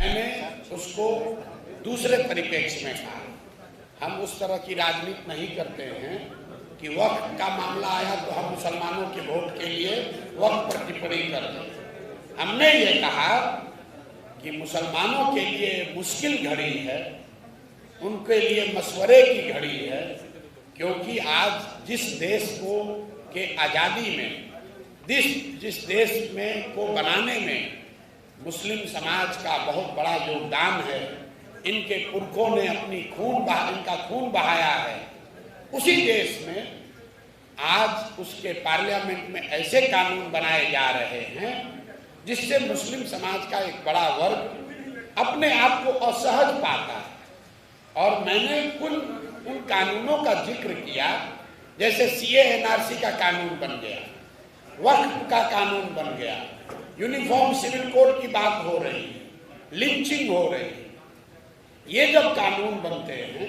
मैंने उसको दूसरे परिप्रेक्ष्य में कहा। हम उस तरह की राजनीति नहीं करते हैं कि वक्फ का मामला आया तो हम मुसलमानों के वोट के लिए वक्फ पर टिप्पणी कर दें। हमने ये कहा कि मुसलमानों के लिए मुश्किल घड़ी है, उनके लिए मशवरे की घड़ी है, क्योंकि आज जिस देश को के आज़ादी में जिस देश में को बनाने में मुस्लिम समाज का बहुत बड़ा योगदान है, इनके पुरखों ने इनका खून बहाया है, उसी देश में आज उसके पार्लियामेंट में ऐसे कानून बनाए जा रहे हैं जिससे मुस्लिम समाज का एक बड़ा वर्ग अपने आप को असहज पाता है। और मैंने उन कानूनों का जिक्र किया, जैसे सीए एनआरसी का कानून बन गया, वक्फ का कानून बन गया, यूनिफॉर्म सिविल कोड की बात हो रही है, लिंचिंग हो रही है। ये जब कानून बनते हैं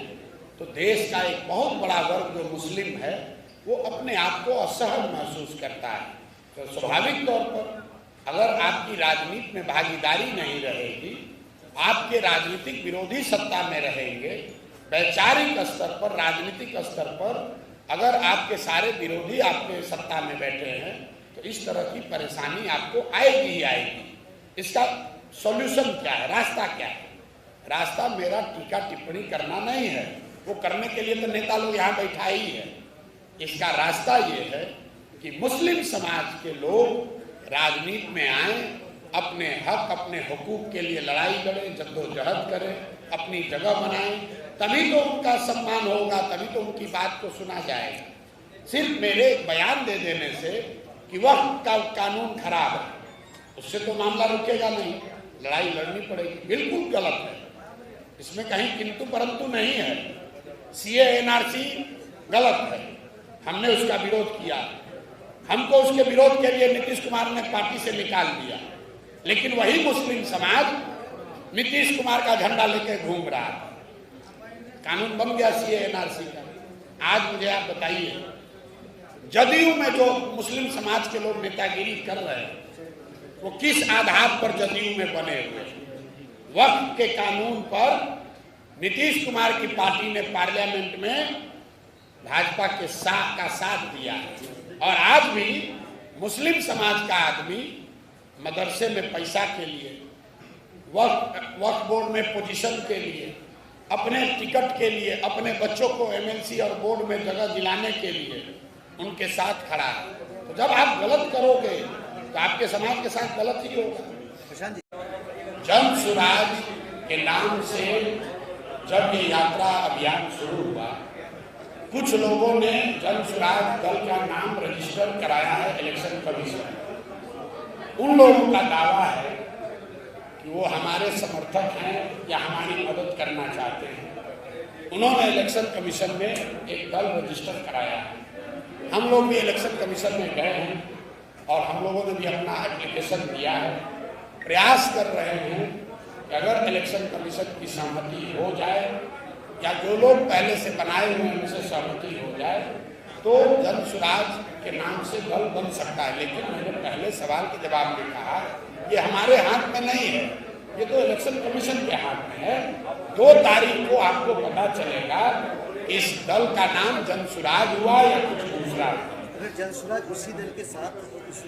तो देश का एक बहुत बड़ा वर्ग जो मुस्लिम है वो अपने आप को असहज महसूस करता है। तो स्वाभाविक तौर पर अगर आपकी राजनीति में भागीदारी नहीं रहेगी, आपके राजनीतिक विरोधी सत्ता में रहेंगे, वैचारिक स्तर पर, राजनीतिक स्तर पर अगर आपके सारे विरोधी आपके सत्ता में बैठे हैं तो इस तरह की परेशानी आपको आएगी ही आएगी। इसका सॉल्यूशन क्या है, रास्ता क्या है? रास्ता मेरा टीका टिप्पणी करना नहीं है, वो करने के लिए तो नेता लोग यहाँ बैठा ही है। इसका रास्ता ये है कि मुस्लिम समाज के लोग राजनीति में आए, अपने हक अपने हुकूक के लिए लड़ाई लड़ें, जद्दोजहद करें, अपनी जगह बनाएं, तभी तो उनका सम्मान होगा, तभी तो उनकी बात को सुना जाएगा। सिर्फ मेरे बयान दे देने से कि वक्फ का कानून खराब है, उससे तो मामला रुकेगा नहीं, लड़ाई लड़नी पड़ेगी। बिल्कुल गलत है, इसमें कहीं किंतु परंतु नहीं है। सीए एनआरसी गलत है, हमने उसका विरोध किया, हमको उसके विरोध के लिए नीतीश कुमार ने पार्टी से निकाल दिया, लेकिन वही मुस्लिम समाज नीतीश कुमार का झंडा लेकर घूम रहा है। कानून बन गया सीए एनआरसी का। आज मुझे आप बताइए, जदयू में जो मुस्लिम समाज के लोग नेतागिरी कर रहे हैं वो किस आधार पर जदयू में बने हुए? वक्फ के कानून पर नीतीश कुमार की पार्टी ने पार्लियामेंट में भाजपा के साथ दिया है। और आज भी मुस्लिम समाज का आदमी मदरसे में पैसा के लिए, वक्फ बोर्ड में पोजीशन के लिए, अपने टिकट के लिए, अपने बच्चों को एमएलसी और बोर्ड में जगह दिलाने के लिए उनके साथ खड़ा है। तो जब आप गलत करोगे तो आपके समाज के साथ गलत ही होगा। जन सुराज के नाम से जब ये यात्रा अभियान शुरू हुआ, कुछ लोगों ने जन सुराज दल का नाम रजिस्टर कराया है इलेक्शन कमीशन। उन लोगों का दावा है कि वो हमारे समर्थक हैं या हमारी मदद करना चाहते हैं। उन्होंने इलेक्शन कमीशन में एक दल रजिस्टर कराया है। हम लोग भी इलेक्शन कमीशन में गए हैं और हम लोगों ने भी अपना एप्लीकेशन दिया है। प्रयास कर रहे हैं कि अगर इलेक्शन कमीशन की सहमति हो जाए या जो लोग पहले से बनाए हुए हैं उनसे सहमति हो जाए तो जन सुराज के नाम से दल बन सकता है। लेकिन मैंने पहले सवाल के जवाब में कहा ये हमारे हाथ में नहीं है, ये तो इलेक्शन कमीशन के हाथ में है। 2 तारीख को आपको पता चलेगा इस दल का नाम जन सुराज हुआ या कुछ दूसरा। अगर जन सुराज उसी दल के साथ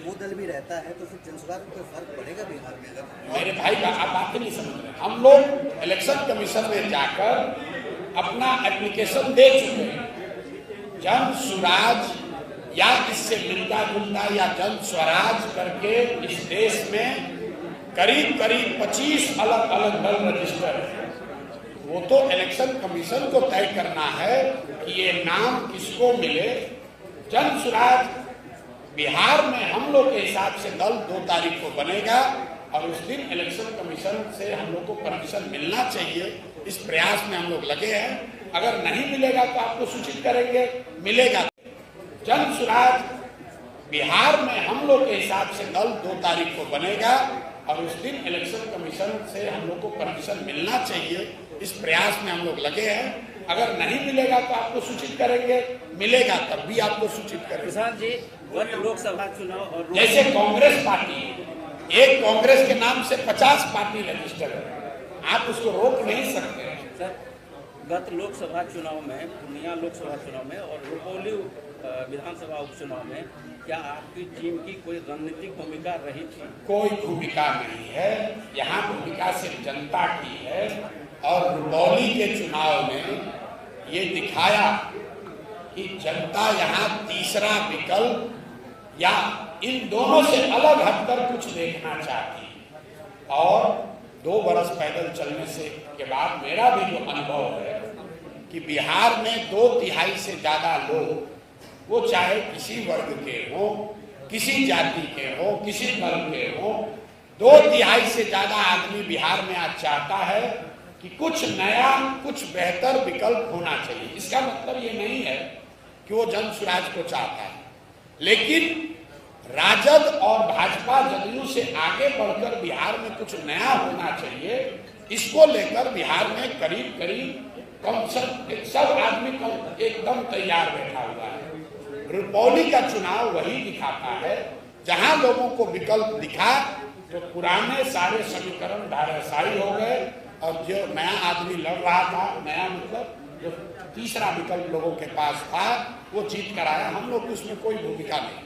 वो दल भी रहता है तो फिर जन सुराज में कोई फर्क पड़ेगा बिहार में? मेरे भाई का आप बात नहीं समझ रहे। हम लोग इलेक्शन कमीशन में जाकर अपना एप्लीकेशन दे चुके हैं। जन सुराज या इससे मिलता जुलता या जन स्वराज करके इस देश में करीब 25 अलग अलग दल रजिस्टर है। वो तो इलेक्शन कमीशन को तय करना है कि ये नाम किसको मिले। जन सुराज बिहार में हम लोग के हिसाब से दल 2 तारीख को बनेगा और उस दिन इलेक्शन कमीशन से हम लोग को परमिशन मिलना चाहिए। इस प्रयास में हम लोग लगे हैं। अगर नहीं मिलेगा तो आपको सूचित करेंगे, मिलेगा। जन सुराज बिहार में हम लोग के हिसाब से दल 2 तारीख को बनेगा और उस दिन इलेक्शन कमीशन से हम लोग को परमिशन मिलना चाहिए। इस प्रयास में हम लोग लगे हैं। अगर नहीं मिलेगा तो आपको सूचित करेंगे, मिलेगा तब भी आपको सूचित करेंगे। किसान जी, लोकसभा चुनाव और जैसे कांग्रेस पार्टी एक कांग्रेस के नाम से 50 पार्टी रजिस्टर है, आप उसको रोक नहीं सकते। सर, गत लोकसभा चुनाव में, पूर्णिया लोकसभा चुनाव में और रुपौली विधानसभा उपचुनाव में क्या आपकी टीम की कोई रणनीतिक भूमिका रही थी? कोई भूमिका नहीं है, यहाँ भूमिका सिर्फ जनता की है। और रुपौली के चुनाव में ये दिखाया कि जनता यहाँ तीसरा विकल्प या इन दोनों से अलग हटकर कुछ देखना चाहती है। और 2 बरस पैदल चलने से के बाद मेरा भी जो अनुभव है कि बिहार में 2/3 से ज्यादा लोग, वो चाहे किसी वर्ग के हो, किसी जाति के हो, किसी दल के हो, 2/3 से ज्यादा आदमी बिहार में आज चाहता है कि कुछ नया, कुछ बेहतर विकल्प होना चाहिए। इसका मतलब ये नहीं है कि वो जन स्वराज को चाहता है, लेकिन राजद और भाजपा जदयू से आगे बढ़कर बिहार में कुछ नया होना चाहिए। इसको लेकर बिहार में करीब सब आदमी एकदम तैयार बैठा हुआ है। रुपौली का चुनाव वही दिखाता है, जहां लोगों को विकल्प दिखा तो पुराने सारे समीकरण धाराशायी हो गए और जो नया आदमी लड़ रहा था, नया मतलब जो तीसरा विकल्प लोगों के पास था, वो जीत कर आया। हम लोग उसमें कोई भूमिका नहीं।